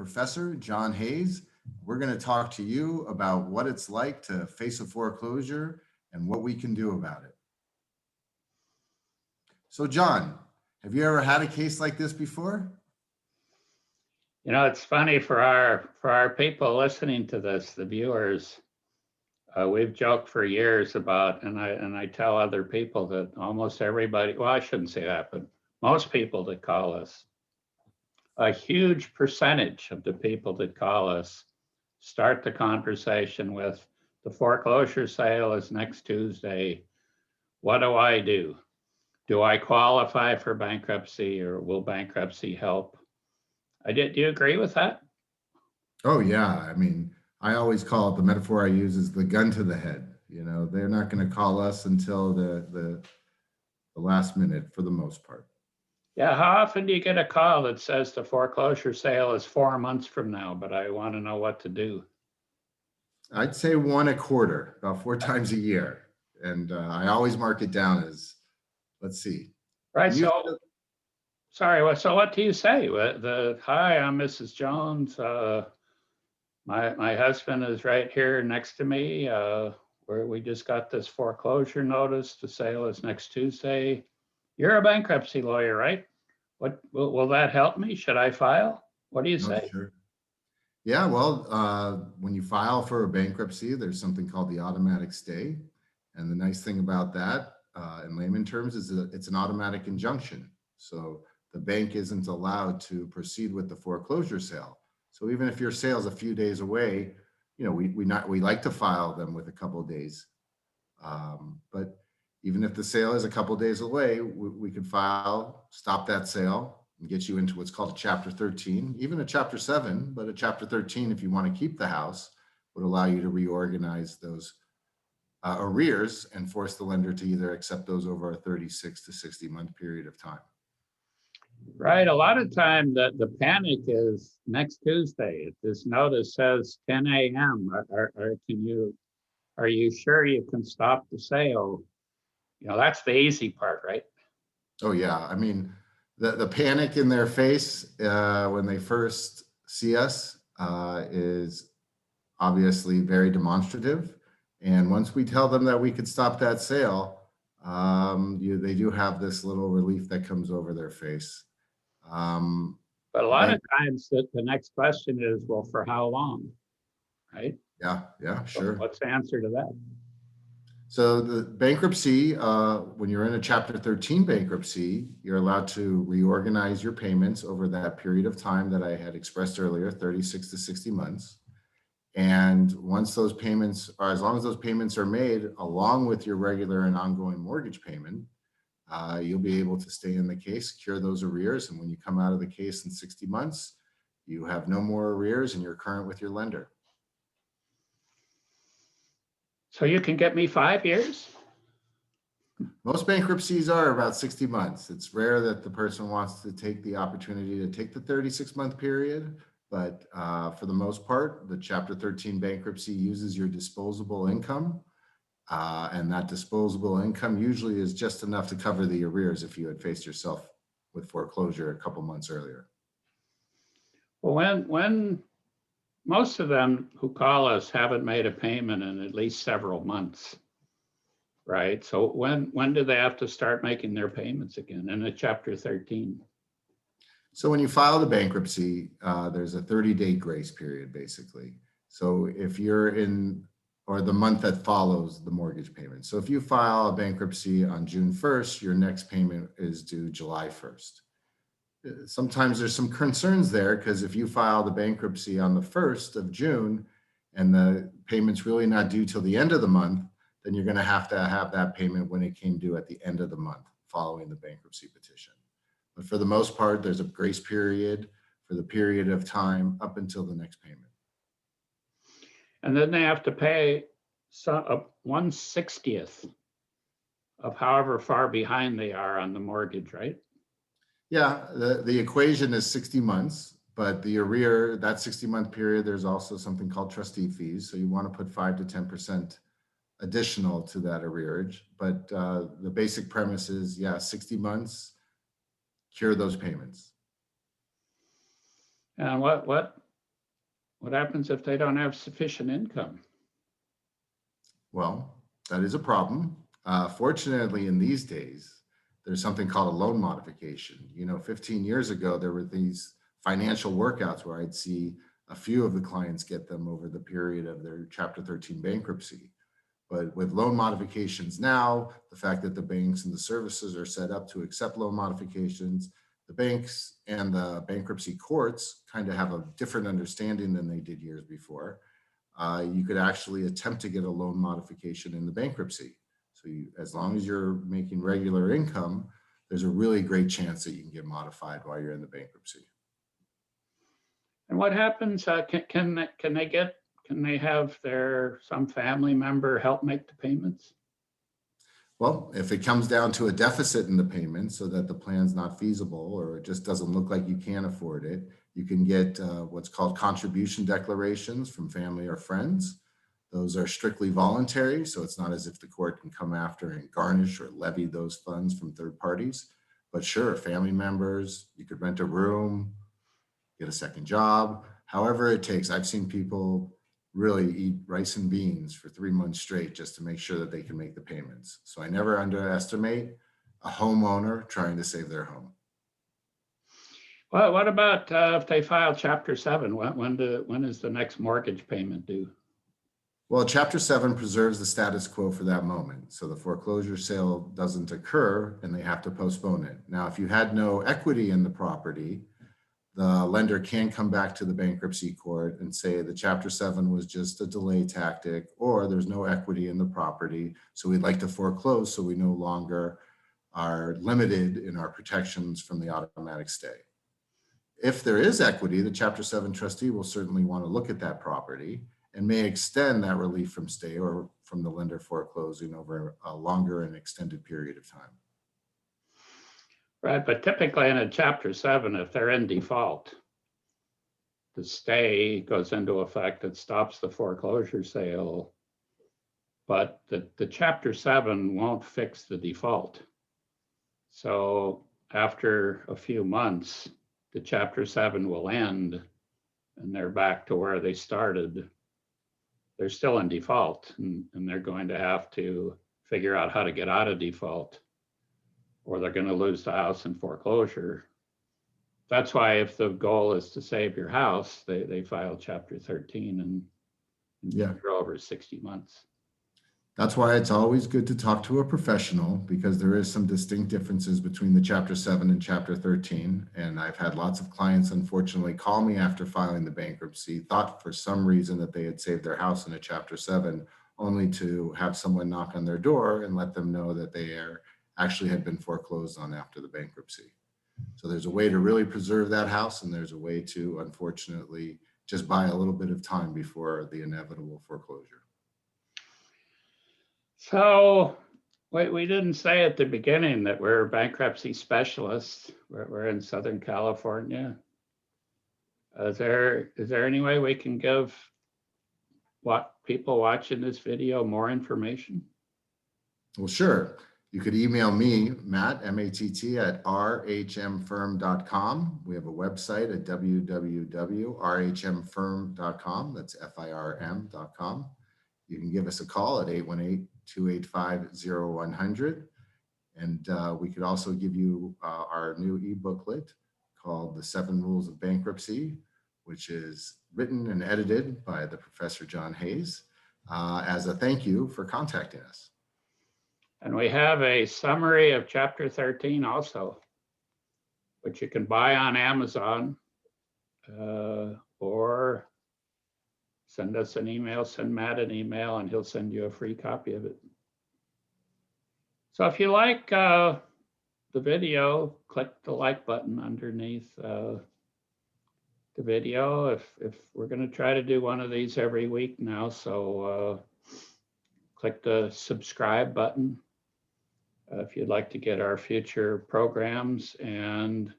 Professor John Hayes. We're going to talk to you about what it's like to face a foreclosure and what we can do about it. So John, have you ever had a case like this before? You know, it's funny for our people listening to this, the viewers. We've joked for years about, and I tell other people that almost everybody, well, I shouldn't say that, but most people that call us, a huge percentage of the people that call us start the conversation with, the foreclosure sale is next Tuesday. What do I do? Do I qualify for bankruptcy, or will bankruptcy help? Do you agree with that? Oh yeah. I mean, I always call it, the metaphor I use is the gun to the head. You know, they're not going to call us until the last minute for the most part. Yeah, how often do you get a call that says the foreclosure sale is 4 months from now, but I want to know what to do? I'd say one a quarter, about 4 times a year. And I always mark it down as, let's see. Right. And usually Sorry. So what do you say? Hi, I'm Mrs. Jones. My husband is right here next to me. Where we just got this foreclosure notice. The sale is next Tuesday. You're a bankruptcy lawyer, right? What will that help me? Should I file? What do you say? Sure. Yeah, well, when you file for a bankruptcy, there's something called the automatic stay. And the nice thing about that, in layman terms, is that it's an automatic injunction. So the bank isn't allowed to proceed with the foreclosure sale. So even if your sale is a few days away, you know, we like to file them with a couple of days. But even if the sale is a couple of days away, we could file, stop that sale, and get you into what's called a Chapter 13, even a Chapter 7, but a Chapter 13, if you want to keep the house, would allow you to reorganize those arrears and force the lender to either accept those over a 36 to 60 month period of time. Right. A lot of time the panic is next Tuesday. If this notice says 10 a.m., are you sure you can stop the sale? You know, that's the easy part, right? Oh yeah. I mean, the panic in their face when they first see us is obviously very demonstrative. And once we tell them that we could stop that sale, they do have this little relief that comes over their face. But a lot of times the next question is, well, for how long, right? Yeah, sure. What's the answer to that? So the bankruptcy, when you're in a Chapter 13 bankruptcy, you're allowed to reorganize your payments over that period of time that I had expressed earlier, 36 to 60 months. And once those payments are, as long as those payments are made along with your regular and ongoing mortgage payment, you'll be able to stay in the case, cure those arrears. And when you come out of the case in 60 months, you have no more arrears and you're current with your lender. So you can get me 5 years? Most bankruptcies are about 60 months. It's rare that the person wants to take the opportunity to take the 36-month period, but for the most part, the Chapter 13 bankruptcy uses your disposable income, and that disposable income usually is just enough to cover the arrears if you had faced yourself with foreclosure a couple months earlier. Well, when most of them who call us haven't made a payment in at least several months, right? So when do they have to start making their payments again in a Chapter 13? So when you file the bankruptcy, there's a 30-day grace period, basically. So if you're in, or the month that follows the mortgage payment. So if you file a bankruptcy on June 1st, your next payment is due July 1st. Sometimes there's some concerns there because if you file the bankruptcy on the 1st of June and the payment's really not due till the end of the month, then you're going to have that payment when it came due at the end of the month following the bankruptcy petition. But for the most part, there's a grace period for the period of time up until the next payment. And then they have to pay 1/60th of however far behind they are on the mortgage, right? Yeah, the equation is 60 months, but the arrear, that 60-month period, there's also something called trustee fees. So you want to put 5 to 10% additional to that arrearage. But the basic premise is, 60 months, cure those payments. And what what happens if they don't have sufficient income? Well, that is a problem. Fortunately, in these days, there's something called a loan modification. 15 years ago, there were these financial workouts where I'd see a few of the clients get them over the period of their Chapter 13 bankruptcy. But with loan modifications now, the fact that the banks and the services are set up to accept loan modifications, the banks and the bankruptcy courts kind of have a different understanding than they did years before. You could actually attempt to get a loan modification in the bankruptcy. So as long as you're making regular income, there's a really great chance that you can get modified while you're in the bankruptcy. And what happens, can they have some family member help make the payments? Well, if it comes down to a deficit in the payment so that the plan's not feasible or it just doesn't look like you can afford it, you can get what's called contribution declarations from family or friends. Those are strictly voluntary, so it's not as if the court can come after and garnish or levy those funds from third parties. But sure, family members, you could rent a room, get a second job, however it takes. I've seen people really eat rice and beans for 3 months straight just to make sure that they can make the payments. So I never underestimate a homeowner trying to save their home. Well, what about if they file Chapter 7? When is the next mortgage payment due? Well, Chapter 7 preserves the status quo for that moment. So the foreclosure sale doesn't occur and they have to postpone it. Now, if you had no equity in the property, the lender can come back to the bankruptcy court and say the Chapter 7 was just a delay tactic, or there's no equity in the property, so we'd like to foreclose so we no longer are limited in our protections from the automatic stay. If there is equity, the Chapter 7 trustee will certainly want to look at that property and may extend that relief from stay or from the lender foreclosing over a longer and extended period of time. Right, but typically in a Chapter 7, if they're in default, the stay goes into effect. It stops the foreclosure sale, but the Chapter 7 won't fix the default. So after a few months, the Chapter 7 will end and they're back to where they started. They're still in default and they're going to have to figure out how to get out of default, or they're going to lose the house in foreclosure. That's why if the goal is to save your house, they file Chapter 13 and for over 60 months. That's why it's always good to talk to a professional, because there is some distinct differences between the Chapter 7 and Chapter 13. And I've had lots of clients, unfortunately, call me after filing the bankruptcy, thought for some reason that they had saved their house in a Chapter 7, only to have someone knock on their door and let them know that they actually had been foreclosed on after the bankruptcy. So there's a way to really preserve that house, and there's a way to, unfortunately, just buy a little bit of time before the inevitable foreclosure. So we didn't say at the beginning that we're bankruptcy specialists. We're in Southern California. Is there any way we can give people watching this video more information? Well, sure. You could email me, Matt, M-A-T-T, at rhmfirm.com. We have a website at www.rhmfirm.com. That's FIRM.com. You can give us a call at 818-285-0100. And we could also give you our new e-booklet called The 7 Rules of Bankruptcy, which is written and edited by the Professor John Hayes as a thank you for contacting us. And we have a summary of Chapter 13 also, which you can buy on Amazon or send us an email, send Matt an email, and he'll send you a free copy of it. So if you like the video, click the like button underneath the video. If we're going to try to do one of these every week now, so click the subscribe button if you'd like to get our future programs. And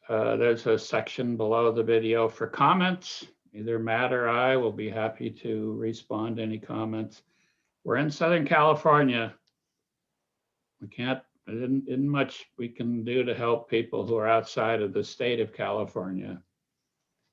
there's a section below the video for comments. Either Matt or I will be happy to respond to any comments. We're in Southern California. There isn't much we can do to help people who are outside of the state of California.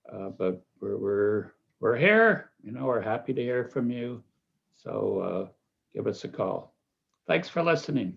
But we're here, we're happy to hear from you. So give us a call. Thanks for listening.